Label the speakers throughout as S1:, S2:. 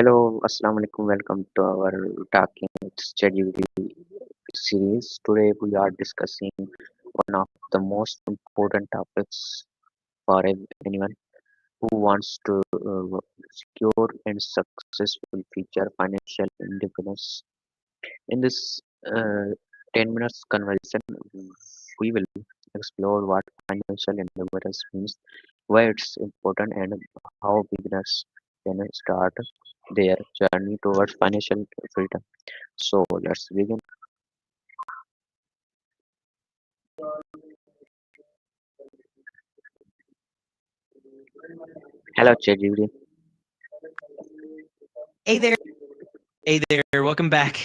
S1: Hello, Assalamu alaikum. Welcome to our Talking ChatGPT series. Today we are discussing one of the most important topics for anyone who wants to secure and successful future financial independence. In this 10 minutes conversation, we will explore what financial independence means, why it's important, and how beginners can start their journey towards financial freedom. So let's begin. Hello, ChatGPT.
S2: Hey there. Hey there. Welcome back.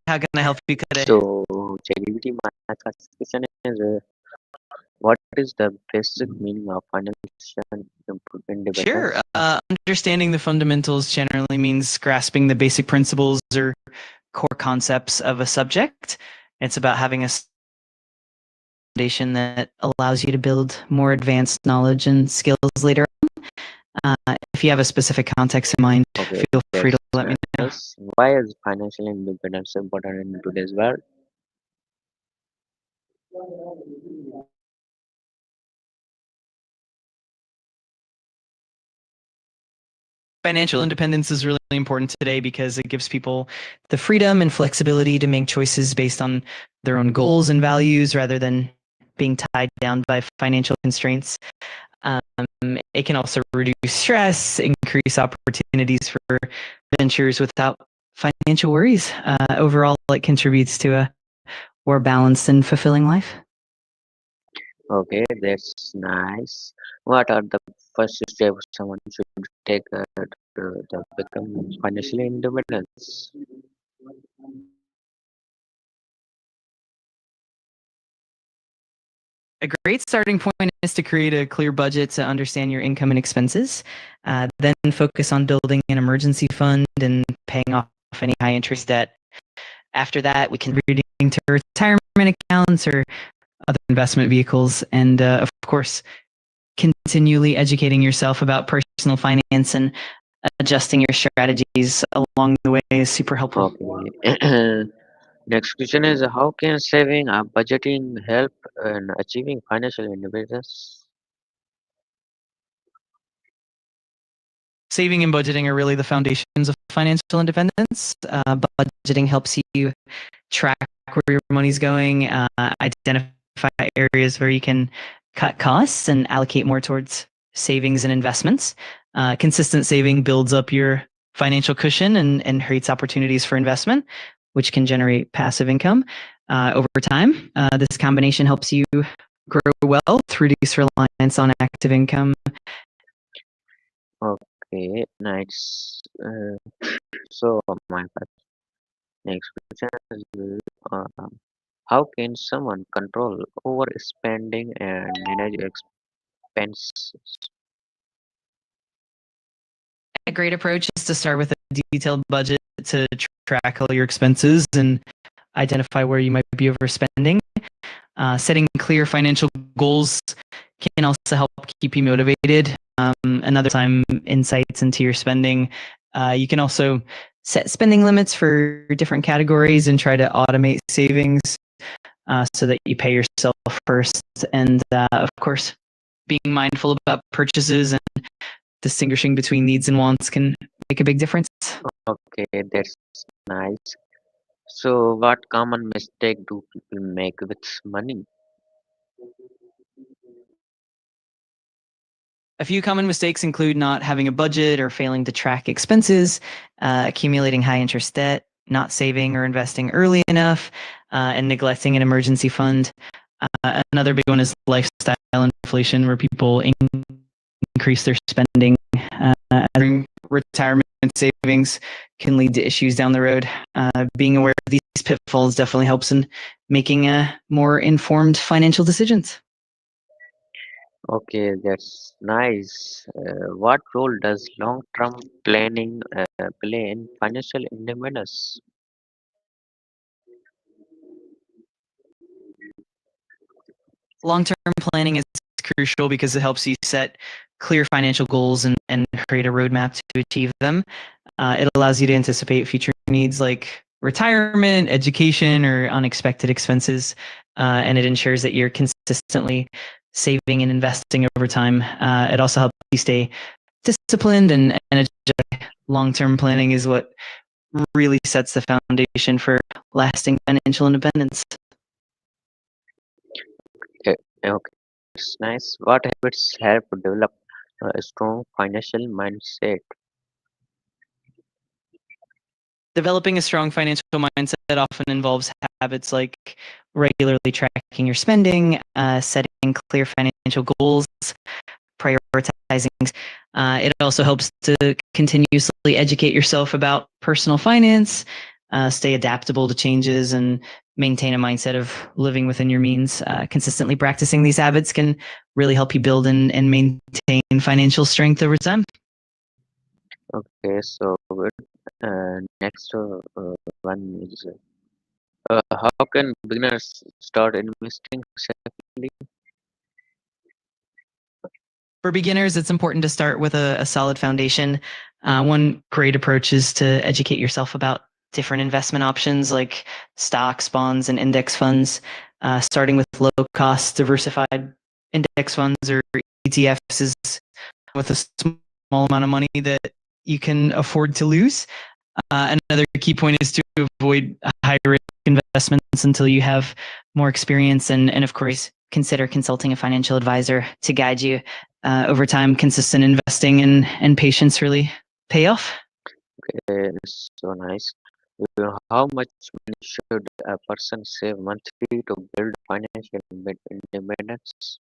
S2: How can I help you today?
S1: So ChatGPT, my first question is, what is the basic meaning of financial
S2: Sure.
S1: independence?
S2: Understanding the fundamentals generally means grasping the basic principles or core concepts of a subject. It's about having a foundation that allows you to build more advanced knowledge and skills later on. If you have a specific context in mind,
S1: Okay,
S2: feel free to
S1: that's
S2: let me know.
S1: nice. Why is financial independence important in today's world?
S2: Financial independence is really important today because it gives people the freedom and flexibility to make choices based on their own goals and values rather than being tied down by financial constraints. Um, it can also reduce stress, increase opportunities for ventures without financial worries. Overall, it contributes to a more balanced and fulfilling life.
S1: Okay, that's nice. What are the first steps someone should take to become financially independent?
S2: A great starting point is to create a clear budget to understand your income and expenses. Then focus on building an emergency fund and paying off any high interest debt. After that, we can reading to retirement accounts or other investment vehicles. And of course, continually educating yourself about personal finance and adjusting your strategies along the way is super helpful.
S1: Okay. Next question is, how can saving or budgeting help in achieving financial independence?
S2: Saving and budgeting are really the foundations of financial independence. Budgeting helps you track where your money's going, identify areas where you can cut costs and allocate more towards savings and investments. Consistent saving builds up your financial cushion and creates opportunities for investment, which can generate passive income over time. This combination helps you grow wealth, reduce reliance on active income.
S1: Okay, nice. So my next question is, uh, how can someone control overspending and manage expenses?
S2: A great approach is to start with a detailed budget to track all your expenses and identify where you might be overspending. Setting clear financial goals can also help keep you motivated. Another time, insights into your spending. You can also set spending limits for different categories and try to automate savings so that you pay yourself first. And of course, being mindful about purchases and distinguishing between needs and wants can make a big difference.
S1: Okay, that's nice. So, what common mistake do people make with money?
S2: A few common mistakes include not having a budget or failing to track expenses, accumulating high interest debt, not saving or investing early enough, and neglecting an emergency fund. Another big one is lifestyle inflation, where people increase their spending. During retirement savings can lead to issues down the road. Being aware of these pitfalls definitely helps in making more informed financial decisions.
S1: Okay, that's nice. What role does long-term planning play in financial independence?
S2: Long-term planning is crucial because it helps you set clear financial goals and create a roadmap to achieve them. It allows you to anticipate future needs like retirement, education, or unexpected expenses, and it ensures that you're consistently saving and investing over time. It also helps you stay disciplined and long-term planning is what really sets the foundation for lasting financial independence.
S1: Okay, okay, it's nice. What habits help develop a strong financial mindset?
S2: Developing a strong financial mindset often involves habits like regularly tracking your spending, setting clear financial goals, prioritizing. It also helps to continuously educate yourself about personal finance, stay adaptable to changes, and maintain a mindset of living within your means. Consistently practicing these habits can really help you build and maintain financial strength over time.
S1: Okay, so good. Next one is how can beginners start investing safely?
S2: For beginners, it's important to start with a solid foundation. One great approach is to educate yourself about different investment options like stocks, bonds, and index funds. Starting with low cost diversified index funds or ETFs is with a small amount of money that you can afford to lose. Another key point is to avoid high risk investments until you have more experience, and of course, consider consulting a financial advisor to guide you. Over time, consistent investing and patience really pay off.
S1: Okay, so nice. How much money should a person save monthly to build financial independence?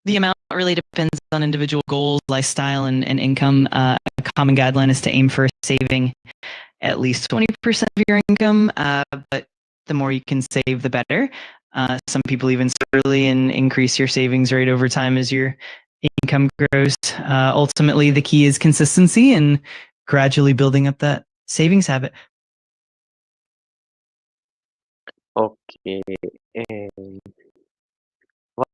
S2: The amount really depends on individual goals, lifestyle, and income. A common guideline is to aim for saving at least 20% of your income, but the more you can save, the better. Some people even start early and increase your savings rate over time as your income grows. Ultimately, the key is consistency and gradually building up that savings habit.
S1: Okay, and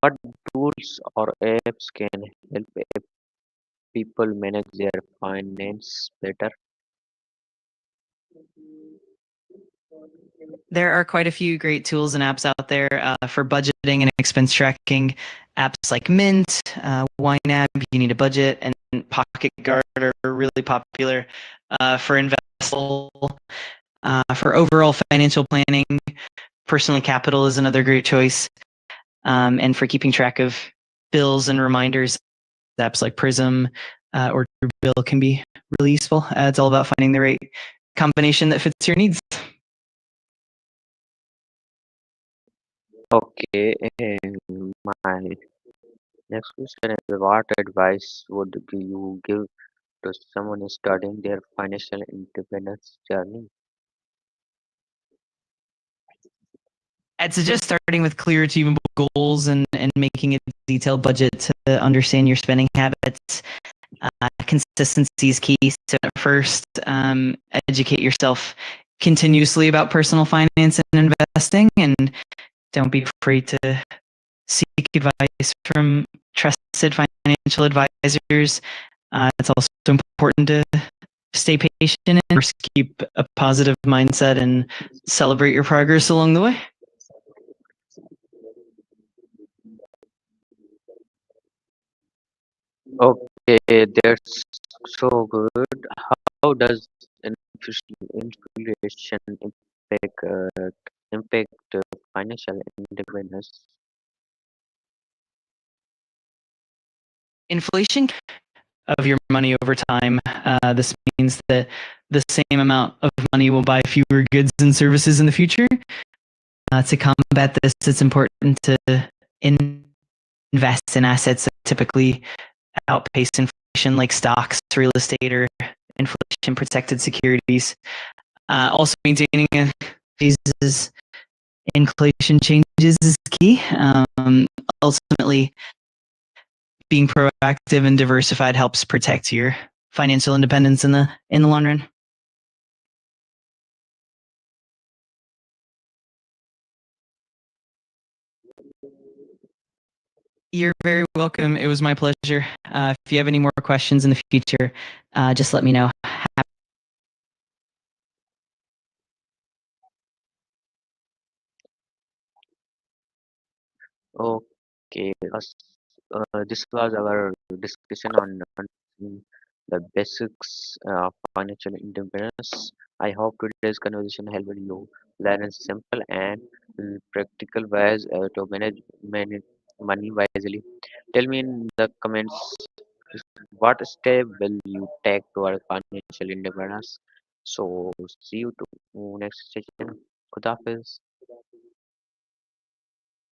S1: what tools or apps can help people manage their finance better?
S2: There are quite a few great tools and apps out there for budgeting and expense tracking. Apps like Mint, YNAB, You Need a Budget, and Pocket Guard are really popular for investment. For overall financial planning, Personal Capital is another great choice. And for keeping track of bills and reminders, apps like Prism or Truebill can be really useful. It's all about finding the right combination that fits your needs.
S1: Okay, and my next question is what advice would you give to someone starting their financial independence journey?
S2: I'd suggest starting with clear, achievable goals and making a detailed budget to understand your spending habits. Consistency is key. So first, educate yourself continuously about personal finance and investing, and don't be afraid to seek advice from trusted financial advisors. It's also important to stay patient and keep a positive mindset and celebrate your progress along the way.
S1: Okay, that's so good. How does inflation impact financial independence?
S2: Inflation of your money over time. This means that the same amount of money will buy fewer goods and services in the future. To combat this, it's important to invest in assets that typically outpace inflation, like stocks, real estate, or inflation protected securities. Also, maintaining a phases inflation changes is key. Ultimately, being proactive and diversified helps protect your financial independence in the long run. You're very welcome. It was my pleasure. If you have any more questions in the future, just let me know.
S1: Okay, this was our discussion on the basics of financial independence. I hope today's conversation helped you learn a simple and practical ways to manage money wisely. Tell me in the comments what step will you take toward financial independence. So see you to next session. Khuda Hafiz.